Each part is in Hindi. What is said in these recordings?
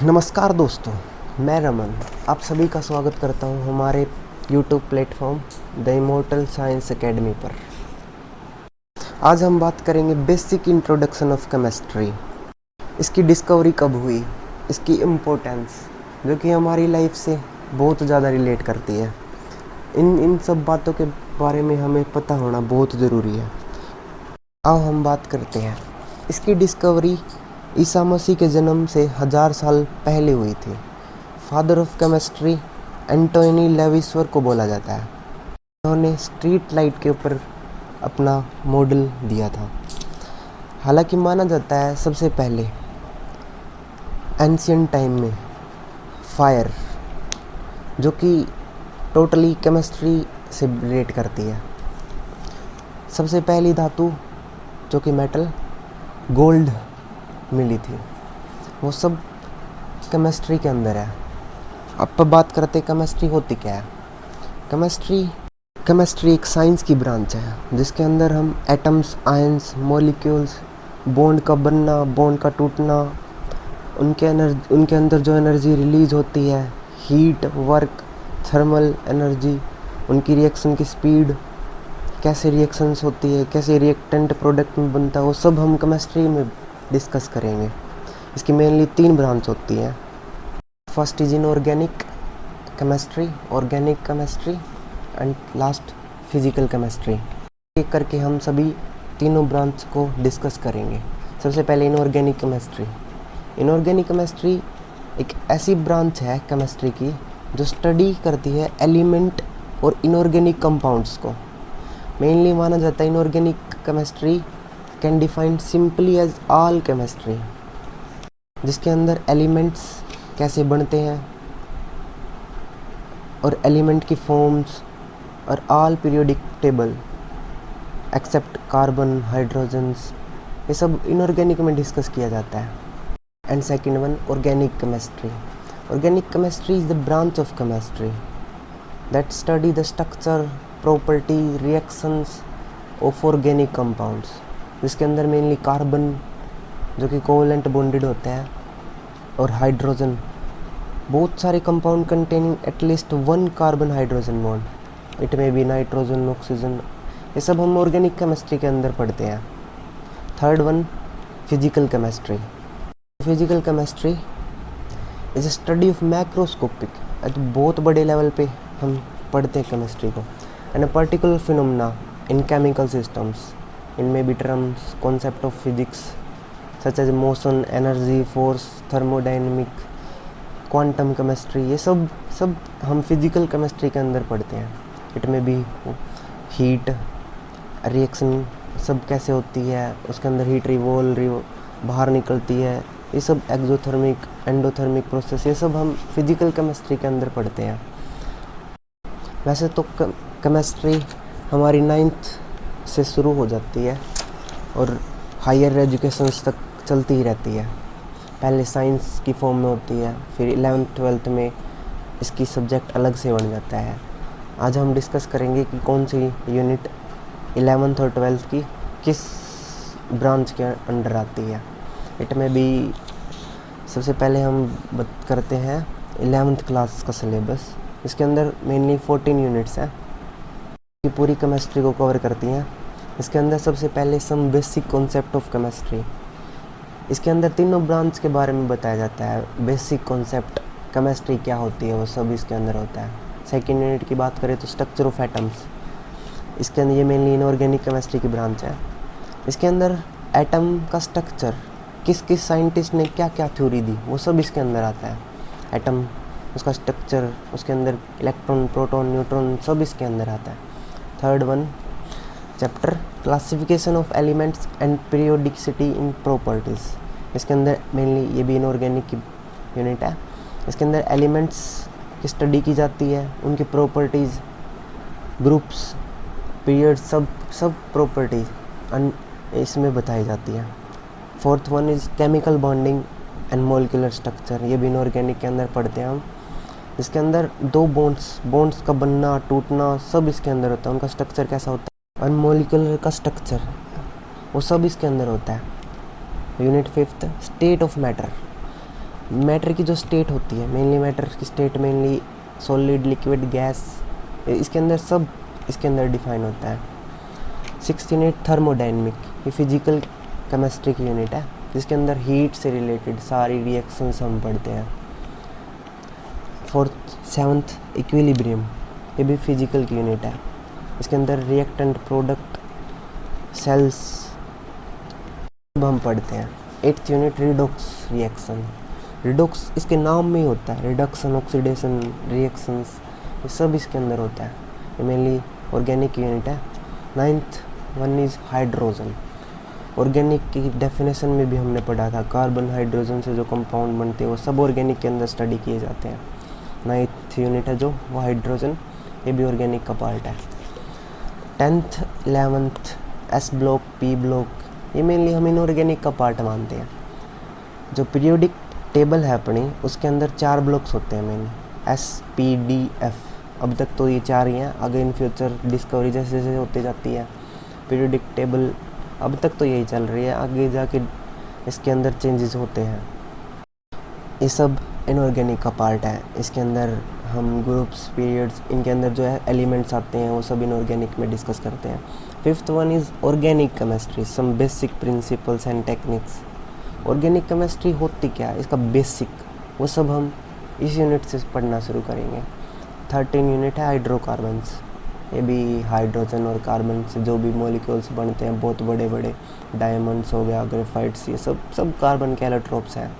नमस्कार दोस्तों, मैं रमन आप सभी का स्वागत करता हूं हमारे YouTube platform the immortal science academy पर। आज हम बात करेंगे बेसिक इंट्रोडक्शन ऑफ केमिस्ट्री। इसकी डिस्कवरी कब हुई, इसकी इम्पोर्टेंस जो कि हमारी लाइफ से बहुत ज़्यादा रिलेट करती है। इन सब बातों के बारे में हमें पता होना बहुत ज़रूरी है। आओ हम बात करते हैं। इसकी डिस्कवरी ईसा मसीह के जन्म से 1000 साल पहले हुई थी। फादर ऑफ केमिस्ट्री एंटोनी लेविसवर को बोला जाता है। उन्होंने स्ट्रीट लाइट के ऊपर अपना मॉडल दिया था। हालांकि माना जाता है सबसे पहले एंशियंट टाइम में फायर, जो कि टोटली केमिस्ट्री से रिलेट करती है। सबसे पहली धातु जो कि मेटल गोल्ड मिली थी, वो सब केमिस्ट्री के अंदर है। अब बात करते केमिस्ट्री होती क्या है। केमिस्ट्री एक साइंस की ब्रांच है जिसके अंदर हम एटम्स, आयंस, मॉलिक्यूल्स, बॉन्ड का बनना, बॉन्ड का टूटना, उनके अंदर जो एनर्जी रिलीज होती है, हीट, वर्क, थर्मल एनर्जी, उनकी रिएक्शन की स्पीड, कैसे रिएक्शंस होती है, कैसे रिएक्टेंट प्रोडक्ट में बनता है, वो सब हम केमिस्ट्री में डिस्कस करेंगे। इसकी मेनली 3 ब्रांच होती हैं। First is inorganic chemistry, organic chemistry and last physical chemistry. एक करके हम सभी तीनों ब्रांच को डिस्कस करेंगे। सबसे पहले इनऑर्गेनिक केमिस्ट्री। इनऑर्गेनिक केमिस्ट्री एक ऐसी ब्रांच है केमिस्ट्री की जो स्टडी करती है एलिमेंट और इनऑर्गेनिक कंपाउंड्स को। मेनली माना जाता है inorganic chemistry can define simply as all chemistry, जिसके अंदर एलिमेंट्स कैसे बनते हैं और एलिमेंट की फॉर्म्स और all periodic table except carbon, hydrogens, ये सब इनऑर्गेनिक में डिस्कस किया जाता है। And second one organic chemistry. Organic chemistry is the branch of chemistry that study the structure, property, reactions of organic compounds, जिसके अंदर मेनली कार्बन जो कि कोवेलेंट बॉन्डेड होते हैं और हाइड्रोजन, बहुत सारे compound containing at least 1 carbon hydrogen bond, इट में बी नाइट्रोजन, ऑक्सीजन, ये सब हम ऑर्गेनिक केमिस्ट्री के अंदर पढ़ते हैं। Third one physical chemistry. Physical chemistry is a study of macroscopic, बहुत बड़े लेवल पे हम पढ़ते हैं केमिस्ट्री को, and a particular phenomena in chemical systems, इनमें भी terms concept of physics such as motion, energy, force, thermodynamic, quantum chemistry, ये सब हम फिजिकल केमिस्ट्री के अंदर पढ़ते हैं। इट में भी हीट, रिएक्शन सब कैसे होती है, उसके अंदर हीट बाहर निकलती है, ये सब एक्सोथर्मिक, एंडोथर्मिक प्रोसेस, ये सब हम फिजिकल केमिस्ट्री के अंदर पढ़ते हैं। वैसे तो केमिस्ट्री हमारी 9th से शुरू हो जाती है और हायर एजुकेशंस तक चलती ही रहती है। पहले साइंस की फॉर्म में होती है, फिर 11th 12th में इसकी सब्जेक्ट अलग से बन जाता है। आज हम डिस्कस करेंगे कि कौन सी यूनिट 11th और 12th की किस ब्रांच के अंडर आती है। इट में भी सबसे पहले हम बात करते हैं 11th क्लास का सिलेबस। इसके अंदर मेनली 14 यूनिट्स हैं कि पूरी केमिस्ट्री को कवर करती हैं। इसके अंदर सबसे पहले some basic concept of chemistry. इसके अंदर तीनों ब्रांच के बारे में बताया जाता है। बेसिक कॉन्सेप्ट केमिस्ट्री क्या होती है वो सब इसके अंदर होता है। सेकेंड यूनिट की बात करें तो स्ट्रक्चर ऑफ एटम्स, इसके अंदर ये मेनली इनऑर्गेनिक केमिस्ट्री की ब्रांच है। इसके अंदर एटम का स्ट्रक्चर, किस किस साइंटिस्ट ने क्या क्या थ्योरी दी, वो सब इसके अंदर आता है। एटम, उसका स्ट्रक्चर, उसके अंदर इलेक्ट्रॉन, प्रोटॉन, न्यूट्रॉन, सब इसके अंदर आता है। Third one chapter classification of elements and periodicity in properties. इसके अंदर मेनली ये भी इनऑर्गेनिक की यूनिट है। इसके अंदर एलिमेंट्स की स्टडी की जाती है, उनकी प्रॉपर्टीज़, ग्रुप्स, पीरियड, सब प्रॉपर्टीज़ इसमें बताई जाती है। Fourth one is chemical bonding and molecular structure. ये भी इनऑर्गेनिक के अंदर पढ़ते हैं हम। इसके अंदर 2 बॉन्ड्स का बनना, टूटना, सब इसके अंदर होता है। उनका स्ट्रक्चर कैसा होता है और मॉलिक्यूलर का स्ट्रक्चर, वो सब इसके अंदर होता है। Unit 5th state of matter. Matter की जो स्टेट होती है, मेनली मैटर की state mainly solid, liquid, gas, इसके अंदर सब इसके अंदर डिफाइन होता है। 6th यूनिट थर्मोडायनेमिक, ये फिजिकल केमिस्ट्री की यूनिट है जिसके अंदर हीट से रिलेटेड सारी रिएक्शंस हम पढ़ते हैं। 7th इक्विलिब्रियम, ये भी फिजिकल की यूनिट है, इसके अंदर रिएक्टेंट, प्रोडक्ट, सेल्स सब हम पढ़ते हैं। 8th unit redox reaction, redox इसके नाम में ही होता है, रिडक्शन, ऑक्सीडेशन, रिएक्शंस, ये सब इसके अंदर होता है। ये मेनली ऑर्गेनिक यूनिट है। 9th one is hydrogen, organic की डेफिनेशन में भी हमने पढ़ा था, कार्बन हाइड्रोजन से जो कंपाउंड बनते हैं वो सब ऑर्गेनिक के अंदर स्टडी किए जाते हैं। 9th यूनिट है जो वो हाइड्रोजन, ये भी ऑर्गेनिक का पार्ट है। 10th 11th S block, P block, ये मेनली हम इनऑर्गेनिक का पार्ट मानते हैं। जो पीरियोडिक टेबल है अपनी, उसके अंदर 4 ब्लॉक्स होते हैं main, S, P, D, F. अब तक तो ये 4 ही हैं, आगे इन फ्यूचर डिस्कवरी जैसे जैसे होती जाती है पीरियोडिक टेबल, अब तक तो यही चल रही है, आगे जाके इसके अंदर चेंजेस होते हैं। ये सब इनऑर्गेनिक का पार्ट है। इसके अंदर हम ग्रुप्स, पीरियड्स, इनके अंदर जो है एलिमेंट्स आते हैं वो सब इनऑर्गेनिक में डिस्कस करते हैं। 5th one is organic chemistry, some basic principles and techniques. Organic chemistry होती क्या है, इसका बेसिक, वो सब हम इस यूनिट से पढ़ना शुरू करेंगे। 13 यूनिट है हाइड्रोकार्बन्स, ये भी हाइड्रोजन और कार्बन से जो भी मॉलिक्यूल्स बनते हैं, बहुत बड़े बड़े डायमंड्स हो गया, ग्रेफाइट्स, ये सब कार्बन के एलोट्रोप्स हैं।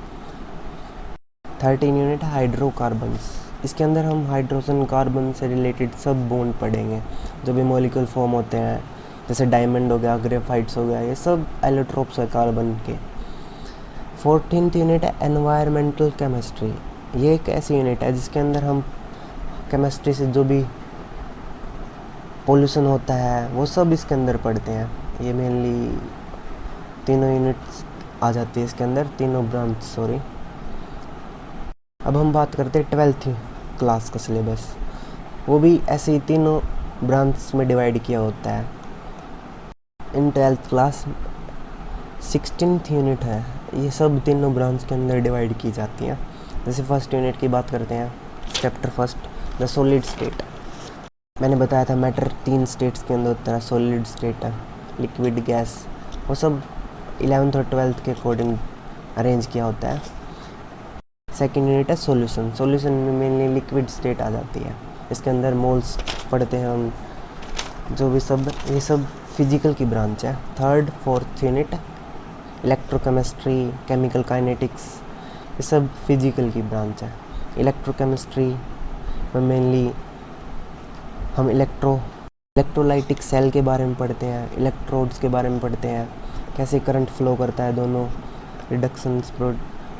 13 यूनिट है हाइड्रोकार्बन्स, इसके अंदर हम हाइड्रोजन कार्बन से रिलेटेड सब बॉन्ड पढ़ेंगे, जो भी मॉलिक्यूल फॉर्म होते हैं, जैसे डायमंड हो गया, ग्रेफाइट्स हो गया, ये सब एलोट्रोप्स है कार्बन के। 14th यूनिट है एनवायरमेंटल केमिस्ट्री, ये एक ऐसी यूनिट है जिसके अंदर हम केमिस्ट्री से जो भी पोल्यूशन होता है वो सब इसके अंदर पढ़ते हैं। ये मेनली तीनों यूनिट्स आ जाती है इसके अंदर, तीनों ब्रांच, सॉरी। अब हम बात करते हैं 12th क्लास का सिलेबस, वो भी ऐसे ही तीनों ब्रांच में डिवाइड किया होता है। इन 12th क्लास 16th यूनिट है, ये सब तीनों ब्रांच के अंदर डिवाइड की जाती हैं। जैसे फर्स्ट यूनिट की बात करते हैं, chapter first, the solid state. मैंने बताया था मैटर 3 स्टेट्स के अंदर होता है, सॉलिड स्टेट है, लिक्विड, गैस, वो सब 11th और 12th के अकॉर्डिंग अरेंज किया होता है। सेकेंड यूनिट है सॉल्यूशन, सॉल्यूशन में मेनली लिक्विड स्टेट आ जाती है, इसके अंदर मोल्स पढ़ते हैं हम, जो भी सब, ये सब फिजिकल की ब्रांच है। 3rd 4th unit electrochemistry, chemical kinetics, ये सब फिजिकल की ब्रांच है। इलेक्ट्रोकेमिस्ट्री में मेनली हम इलेक्ट्रोलाइटिक सेल के बारे में पढ़ते हैं, इलेक्ट्रोड्स के बारे में पढ़ते हैं, कैसे करंट फ्लो करता है दोनों, रिडक्शन,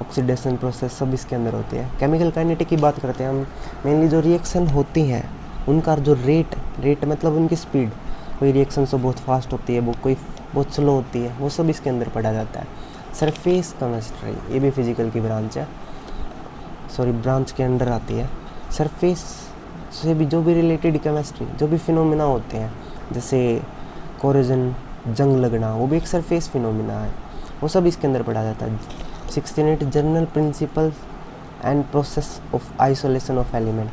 ऑक्सीडेशन प्रोसेस, सब इसके अंदर होती है। केमिकल काइनेटिक की बात करते हैं हम, मेनली जो रिएक्शन होती हैं उनका जो रेट मतलब उनकी स्पीड, कोई रिएक्शन तो बहुत फास्ट होती है, वो कोई बहुत स्लो होती है, वो सब इसके अंदर पढ़ा जाता है। सरफेस केमिस्ट्री, ये भी फिजिकल की ब्रांच है, सॉरी ब्रांच के अंडर आती है। सरफेस से भी जो भी रिलेटेड केमिस्ट्री, जो भी फिनोमिना होते हैं, जैसे कोरोजन, जंग लगना, वो भी एक सरफेस फिनोमिना है, वो सब इसके अंदर पढ़ा जाता है। 6th unit general principle and process of isolation of element,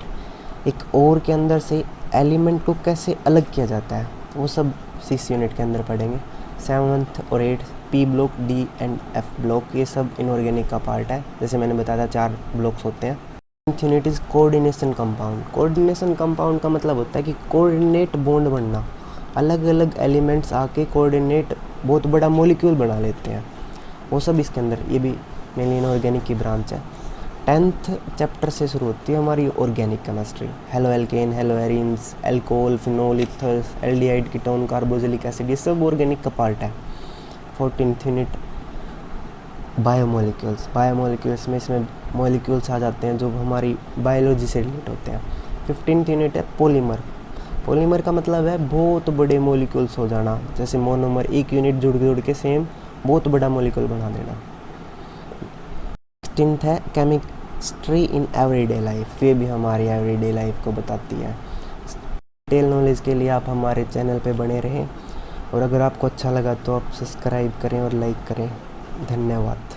एक और के अंदर से एलिमेंट को कैसे अलग किया जाता है, वो सब 6 यूनिट के अंदर पढ़ेंगे। 7th और 8th P block, D and F block, ये सब इनऑर्गेनिक का पार्ट है, जैसे मैंने बताया था 4 ब्लॉक्स होते हैं। 9th unit is coordination compound, coordination compound का मतलब होता है कि कोऑर्डिनेट बॉन्ड बनना, अलग अलग एलिमेंट्स आके कोऑर्डिनेट बहुत बड़ा मॉलिक्यूल बना लेते हैं, वो सब इसके अंदर, ये भी मेनली इनऑर्गेनिक की ब्रांच है। 10th चैप्टर से शुरू होती है हमारी organic chemistry, halo alkane, hello arenes, alcohol, phenol, ethers, aldehyde, ketone, carboxylic acid, ये सब ऑर्गेनिक का पार्ट है। 14th यूनिट बायोमोलिक्यूल्स में इसमें मॉलिक्यूल्स आ जाते हैं जो हमारी बायोलॉजी से रिलेट होते हैं। 15th यूनिट है पॉलीमर का मतलब है बहुत बड़े मॉलिक्यूल्स हो जाना, जैसे मोनोमर, एक यूनिट जुड़ के सेम बहुत बड़ा मॉलिक्यूल बना देना। 16th है केमिस्ट्री इन एवरीडे लाइफ, ये भी हमारी एवरीडे लाइफ को बताती है। डिटेल नॉलेज के लिए आप हमारे चैनल पे बने रहें, और अगर आपको अच्छा लगा तो आप सब्सक्राइब करें और लाइक करें। धन्यवाद।